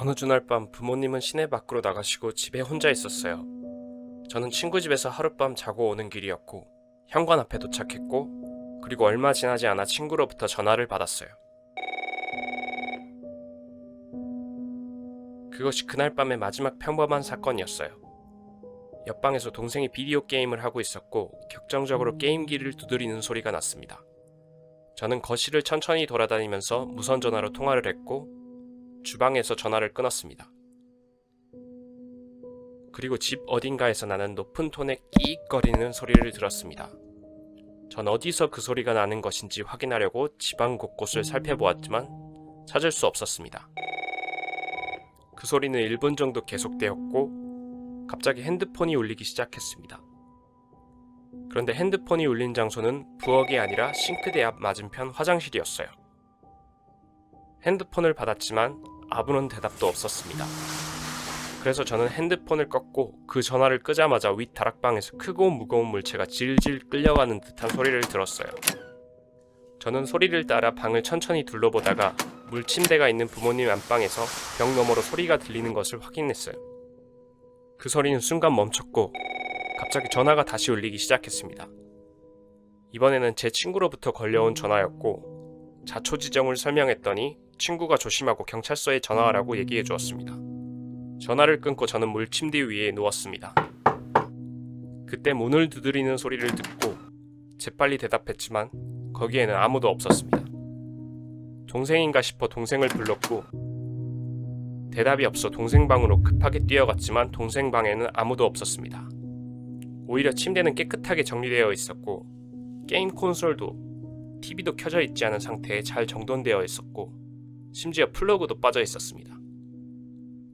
어느 주날 밤 부모님은 시내 밖으로 나가시고 집에 혼자 있었어요. 저는 친구 집에서 하룻밤 자고 오는 길이었고 현관 앞에 도착했고 그리고 얼마 지나지 않아 친구로부터 전화를 받았어요. 그것이 그날 밤의 마지막 평범한 사건이었어요. 옆방에서 동생이 비디오 게임을 하고 있었고 격정적으로 게임기를 두드리는 소리가 났습니다. 저는 거실을 천천히 돌아다니면서 무선 전화로 통화를 했고 주방에서 전화를 끊었습니다. 그리고 집 어딘가에서 나는 높은 톤의 끼익거리는 소리를 들었습니다. 전 어디서 그 소리가 나는 것인지 확인하려고 집안 곳곳을 살펴보았지만 찾을 수 없었습니다. 그 소리는 1분 정도 계속되었고 갑자기 핸드폰이 울리기 시작했습니다. 그런데 핸드폰이 울린 장소는 부엌이 아니라 싱크대 앞 맞은편 화장실이었어요. 핸드폰을 받았지만 아무런 대답도 없었습니다. 그래서 저는 핸드폰을 껐고 그 전화를 끄자마자 윗 다락방에서 크고 무거운 물체가 질질 끌려가는 듯한 소리를 들었어요. 저는 소리를 따라 방을 천천히 둘러보다가 물침대가 있는 부모님 안방에서 벽 너머로 소리가 들리는 것을 확인했어요. 그 소리는 순간 멈췄고 갑자기 전화가 다시 울리기 시작했습니다. 이번에는 제 친구로부터 걸려온 전화였고 자초지종을 설명했더니 친구가 조심하고 경찰서에 전화하라고 얘기해 주었습니다. 전화를 끊고 저는 물침대 위에 누웠습니다. 그때 문을 두드리는 소리를 듣고 재빨리 대답했지만 거기에는 아무도 없었습니다. 동생인가 싶어 동생을 불렀고 대답이 없어 동생 방으로 급하게 뛰어갔지만 동생 방에는 아무도 없었습니다. 오히려 침대는 깨끗하게 정리되어 있었고 게임 콘솔도 TV도 켜져 있지 않은 상태에 잘 정돈되어 있었고 심지어 플러그도 빠져 있었습니다.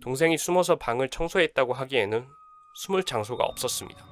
동생이 숨어서 방을 청소했다고 하기에는 숨을 장소가 없었습니다.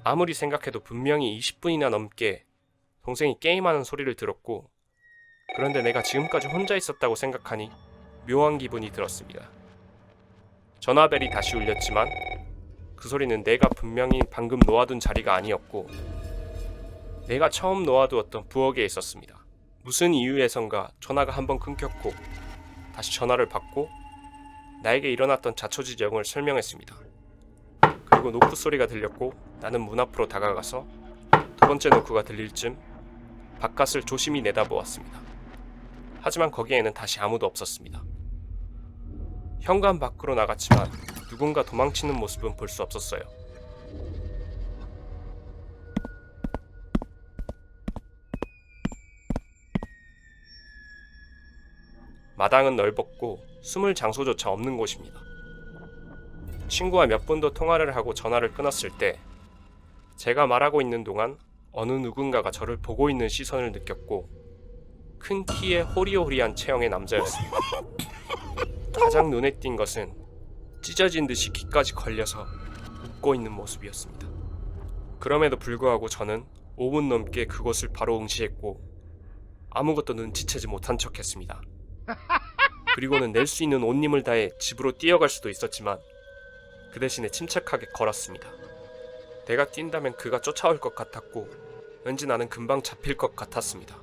아무리 생각해도 분명히 20분이나 넘게 동생이 게임하는 소리를 들었고 그런데 내가 지금까지 혼자 있었다고 생각하니 묘한 기분이 들었습니다. 전화벨이 다시 울렸지만 그 소리는 내가 분명히 방금 놓아둔 자리가 아니었고 내가 처음 놓아두었던 부엌에 있었습니다. 무슨 이유에선가 전화가 한번 끊겼고 다시 전화를 받고 나에게 일어났던 자초지종을 설명했습니다. 그리고 노크 소리가 들렸고 나는 문 앞으로 다가가서 두 번째 노크가 들릴 쯤 바깥을 조심히 내다보았습니다. 하지만 거기에는 다시 아무도 없었습니다. 현관 밖으로 나갔지만 누군가 도망치는 모습은 볼 수 없었어요. 마당은 넓었고 숨을 장소조차 없는 곳입니다. 친구와 몇 번 더 통화를 하고 전화를 끊었을 때 제가 말하고 있는 동안 어느 누군가가 저를 보고 있는 시선을 느꼈고 큰 키에 호리호리한 체형의 남자였습니다. 가장 눈에 띈 것은 찢어진 듯이 귀까지 걸려서 웃고 있는 모습이었습니다. 그럼에도 불구하고 저는 5분 넘게 그곳을 바로 응시했고 아무것도 눈치채지 못한 척했습니다. 그리고는 낼 수 있는 온 힘을 다해 집으로 뛰어갈 수도 있었지만 그 대신에 침착하게 걸었습니다. 내가 뛴다면 그가 쫓아올 것 같았고 왠지 나는 금방 잡힐 것 같았습니다.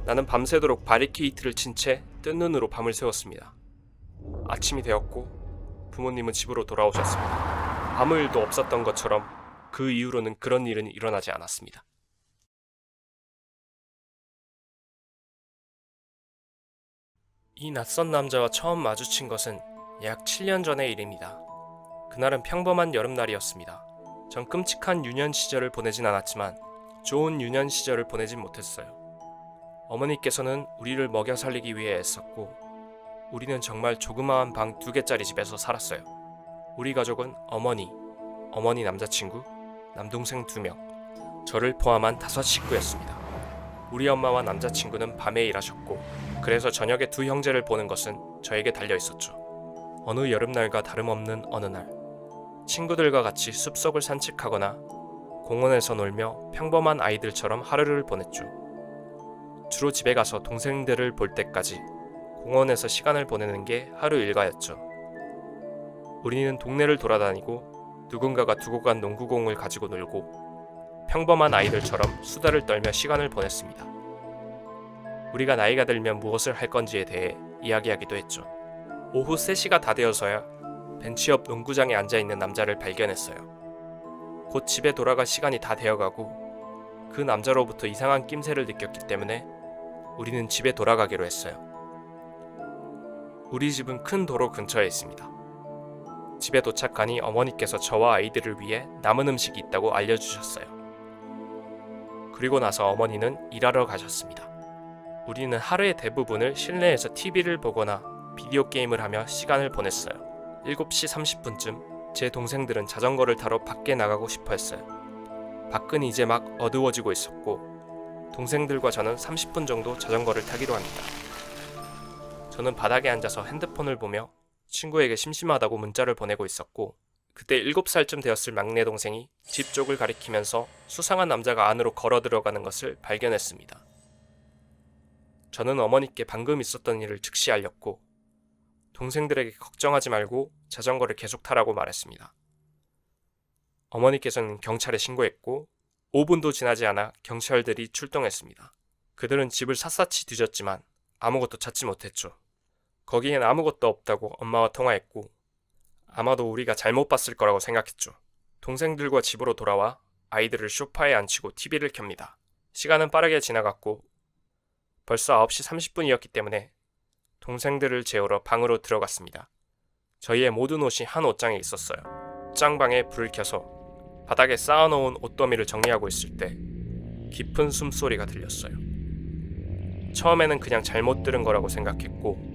나는 밤새도록 바리케이트를 친 채 뜬 눈으로 밤을 새웠습니다. 아침이 되었고 부모님은 집으로 돌아오셨습니다. 아무 일도 없었던 것처럼 그 이후로는 그런 일은 일어나지 않았습니다. 이 낯선 남자와 처음 마주친 것은 약 7년 전의 일입니다. 그날은 평범한 여름날이었습니다. 전 끔찍한 유년 시절을 보내진 않았지만 좋은 유년 시절을 보내진 못했어요. 어머니께서는 우리를 먹여 살리기 위해 애썼고 우리는 정말 조그마한 방 2개짜리 집에서 살았어요. 우리 가족은 어머니 남자친구, 남동생 2명, 저를 포함한 5식구였습니다. 우리 엄마와 남자친구는 밤에 일하셨고 그래서 저녁에 2 형제를 보는 것은 저에게 달려있었죠. 어느 여름날과 다름없는 어느 날 친구들과 같이 숲속을 산책하거나 공원에서 놀며 평범한 아이들처럼 하루를 보냈죠. 주로 집에 가서 동생들을 볼 때까지 공원에서 시간을 보내는 게 하루 일과였죠. 우리는 동네를 돌아다니고 누군가가 두고 간 농구공을 가지고 놀고 평범한 아이들처럼 수다를 떨며 시간을 보냈습니다. 우리가 나이가 들면 무엇을 할 건지에 대해 이야기하기도 했죠. 오후 3시가 다 되어서야 벤치 옆 농구장에 앉아있는 남자를 발견했어요. 곧 집에 돌아갈 시간이 다 되어가고 그 남자로부터 이상한 낌새를 느꼈기 때문에 우리는 집에 돌아가기로 했어요. 우리 집은 큰 도로 근처에 있습니다. 집에 도착하니 어머니께서 저와 아이들을 위해 남은 음식이 있다고 알려주셨어요. 그리고 나서 어머니는 일하러 가셨습니다. 우리는 하루의 대부분을 실내에서 TV를 보거나 비디오 게임을 하며 시간을 보냈어요. 7시 30분쯤 제 동생들은 자전거를 타러 밖에 나가고 싶어 했어요. 밖은 이제 막 어두워지고 있었고 동생들과 저는 30분 정도 자전거를 타기로 합니다. 저는 바닥에 앉아서 핸드폰을 보며 친구에게 심심하다고 문자를 보내고 있었고 그때 7살쯤 되었을 막내 동생이 집 쪽을 가리키면서 수상한 남자가 안으로 걸어 들어가는 것을 발견했습니다. 저는 어머니께 방금 있었던 일을 즉시 알렸고 동생들에게 걱정하지 말고 자전거를 계속 타라고 말했습니다. 어머니께서는 경찰에 신고했고 5분도 지나지 않아 경찰들이 출동했습니다. 그들은 집을 샅샅이 뒤졌지만 아무것도 찾지 못했죠. 거기엔 아무것도 없다고 엄마와 통화했고 아마도 우리가 잘못 봤을 거라고 생각했죠. 동생들과 집으로 돌아와 아이들을 소파에 앉히고 TV를 켭니다. 시간은 빠르게 지나갔고 벌써 9시 30분이었기 때문에 동생들을 재우러 방으로 들어갔습니다. 저희의 모든 옷이 한 옷장에 있었어요. 옷장방에 불을 켜서 바닥에 쌓아놓은 옷더미를 정리하고 있을 때 깊은 숨소리가 들렸어요. 처음에는 그냥 잘못 들은 거라고 생각했고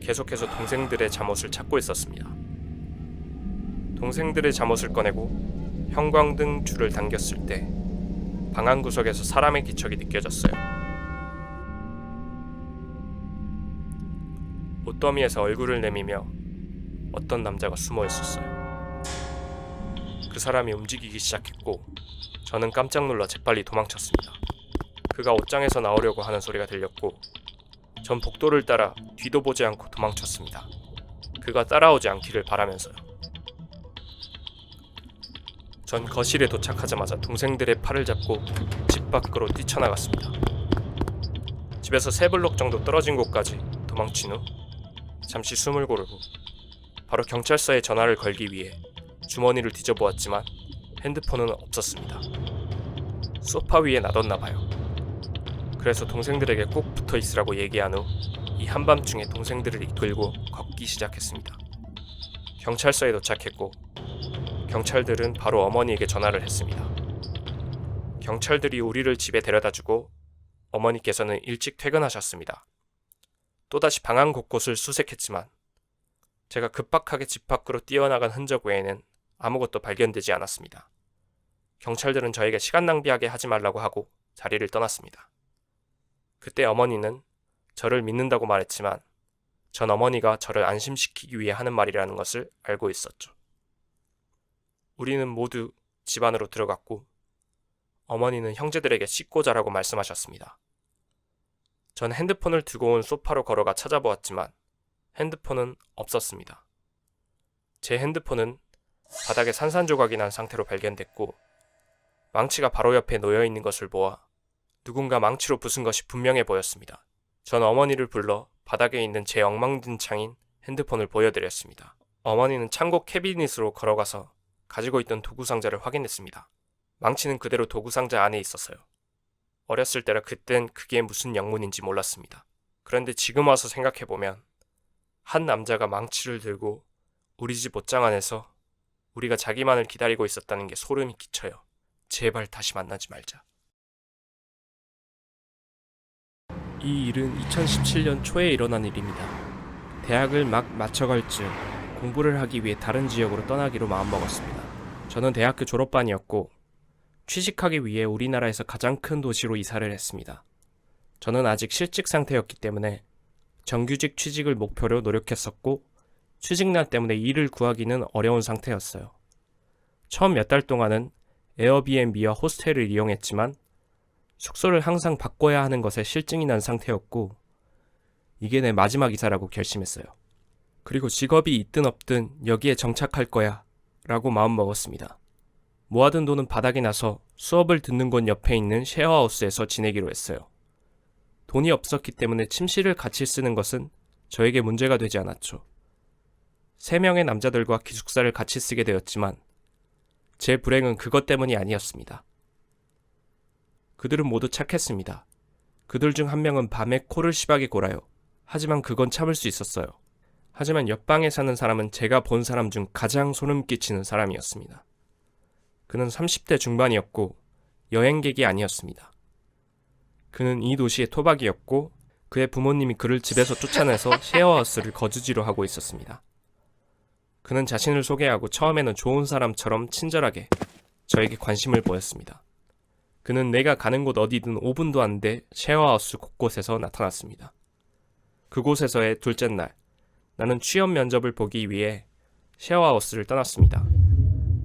계속해서 동생들의 잠옷을 찾고 있었습니다. 동생들의 잠옷을 꺼내고 형광등 줄을 당겼을 때 방 한 구석에서 사람의 기척이 느껴졌어요. 옷더미에서 얼굴을 내미며 어떤 남자가 숨어 있었어요. 그 사람이 움직이기 시작했고 저는 깜짝 놀라 재빨리 도망쳤습니다. 그가 옷장에서 나오려고 하는 소리가 들렸고 전 복도를 따라 뒤도 보지 않고 도망쳤습니다. 그가 따라오지 않기를 바라면서요. 전 거실에 도착하자마자 동생들의 팔을 잡고 집 밖으로 뛰쳐나갔습니다. 집에서 3블록 정도 떨어진 곳까지 도망친 후 잠시 숨을 고르고 바로 경찰서에 전화를 걸기 위해 주머니를 뒤져보았지만 핸드폰은 없었습니다. 소파 위에 놔뒀나 봐요. 그래서 동생들에게 꼭 붙어 있으라고 얘기한 후 이 한밤중에 동생들을 이끌고 걷기 시작했습니다. 경찰서에 도착했고 경찰들은 바로 어머니에게 전화를 했습니다. 경찰들이 우리를 집에 데려다주고 어머니께서는 일찍 퇴근하셨습니다. 또다시 방안 곳곳을 수색했지만 제가 급박하게 집 밖으로 뛰어나간 흔적 외에는 아무것도 발견되지 않았습니다. 경찰들은 저에게 시간 낭비하게 하지 말라고 하고 자리를 떠났습니다. 그때 어머니는 저를 믿는다고 말했지만 전 어머니가 저를 안심시키기 위해 하는 말이라는 것을 알고 있었죠. 우리는 모두 집 안으로 들어갔고 어머니는 형제들에게 씻고 자라고 말씀하셨습니다. 전 핸드폰을 두고 온 소파로 걸어가 찾아보았지만 핸드폰은 없었습니다. 제 핸드폰은 바닥에 산산조각이 난 상태로 발견됐고 망치가 바로 옆에 놓여있는 것을 보아 누군가 망치로 부순 것이 분명해 보였습니다. 전 어머니를 불러 바닥에 있는 제 엉망진창인 핸드폰을 보여드렸습니다. 어머니는 창고 캐비닛으로 걸어가서 가지고 있던 도구상자를 확인했습니다. 망치는 그대로 도구상자 안에 있었어요. 어렸을 때라 그땐 그게 무슨 영문인지 몰랐습니다. 그런데 지금 와서 생각해보면 한 남자가 망치를 들고 우리 집 옷장 안에서 우리가 자기만을 기다리고 있었다는 게 소름이 끼쳐요. 제발 다시 만나지 말자. 이 일은 2017년 초에 일어난 일입니다. 대학을 막 마쳐갈 즈음 공부를 하기 위해 다른 지역으로 떠나기로 마음먹었습니다. 저는 대학교 졸업반이었고 취직하기 위해 우리나라에서 가장 큰 도시로 이사를 했습니다. 저는 아직 실직 상태였기 때문에 정규직 취직을 목표로 노력했었고 취직난 때문에 일을 구하기는 어려운 상태였어요. 처음 몇 달 동안은 에어비앤비와 호스텔을 이용했지만 숙소를 항상 바꿔야 하는 것에 실증이 난 상태였고 이게 내 마지막 이사라고 결심했어요. 그리고 직업이 있든 없든 여기에 정착할 거야 라고 마음먹었습니다. 모아둔 돈은 바닥에 나서 수업을 듣는 곳 옆에 있는 쉐어하우스에서 지내기로 했어요. 돈이 없었기 때문에 침실을 같이 쓰는 것은 저에게 문제가 되지 않았죠. 3명의 남자들과 기숙사를 같이 쓰게 되었지만 제 불행은 그것 때문이 아니었습니다. 그들은 모두 착했습니다. 그들 중 한 명은 밤에 코를 심하게 골아요. 하지만 그건 참을 수 있었어요. 하지만 옆방에 사는 사람은 제가 본 사람 중 가장 소름 끼치는 사람이었습니다. 그는 30대 중반이었고 여행객이 아니었습니다. 그는 이 도시의 토박이었고 그의 부모님이 그를 집에서 쫓아내서 셰어하우스를 거주지로 하고 있었습니다. 그는 자신을 소개하고 처음에는 좋은 사람처럼 친절하게 저에게 관심을 보였습니다. 그는 내가 가는 곳 어디든 5분도 안 돼 셰어하우스 곳곳에서 나타났습니다. 그곳에서의 둘째 날, 나는 취업 면접을 보기 위해 셰어하우스를 떠났습니다.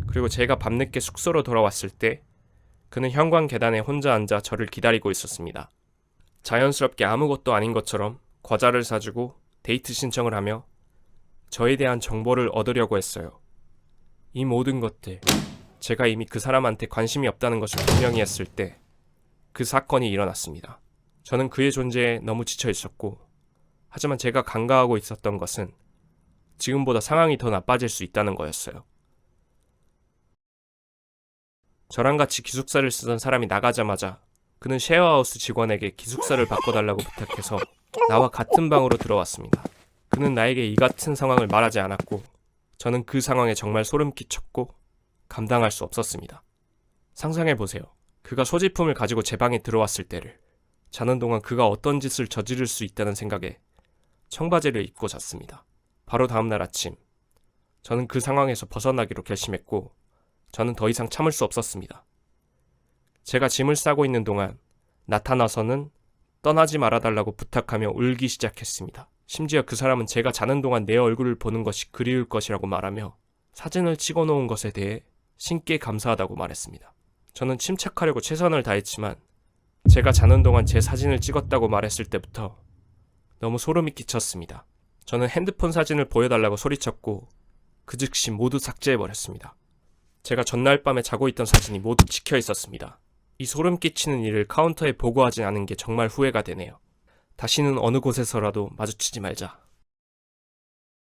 그리고 제가 밤늦게 숙소로 돌아왔을 때 그는 현관 계단에 혼자 앉아 저를 기다리고 있었습니다. 자연스럽게 아무것도 아닌 것처럼 과자를 사주고 데이트 신청을 하며 저에 대한 정보를 얻으려고 했어요. 이 모든 것들, 제가 이미 그 사람한테 관심이 없다는 것을 분명히 했을 때 그 사건이 일어났습니다. 저는 그의 존재에 너무 지쳐 있었고, 하지만 제가 간과하고 있었던 것은 지금보다 상황이 더 나빠질 수 있다는 거였어요. 저랑 같이 기숙사를 쓰던 사람이 나가자마자 그는 셰어하우스 직원에게 기숙사를 바꿔달라고 부탁해서 나와 같은 방으로 들어왔습니다. 그는 나에게 이 같은 상황을 말하지 않았고 저는 그 상황에 정말 소름 끼쳤고 감당할 수 없었습니다. 상상해보세요. 그가 소지품을 가지고 제 방에 들어왔을 때를, 자는 동안 그가 어떤 짓을 저지를 수 있다는 생각에 청바지를 입고 잤습니다. 바로 다음날 아침, 저는 그 상황에서 벗어나기로 결심했고 저는 더 이상 참을 수 없었습니다. 제가 짐을 싸고 있는 동안 나타나서는 떠나지 말아달라고 부탁하며 울기 시작했습니다. 심지어 그 사람은 제가 자는 동안 내 얼굴을 보는 것이 그리울 것이라고 말하며 사진을 찍어놓은 것에 대해 신께 감사하다고 말했습니다. 저는 침착하려고 최선을 다했지만 제가 자는 동안 제 사진을 찍었다고 말했을 때부터 너무 소름이 끼쳤습니다. 저는 핸드폰 사진을 보여달라고 소리쳤고 그 즉시 모두 삭제해버렸습니다. 제가 전날 밤에 자고 있던 사진이 모두 찍혀 있었습니다. 이 소름 끼치는 일을 카운터에 보고하지 않은 게 정말 후회가 되네요. 다시는 어느 곳에서라도 마주치지 말자.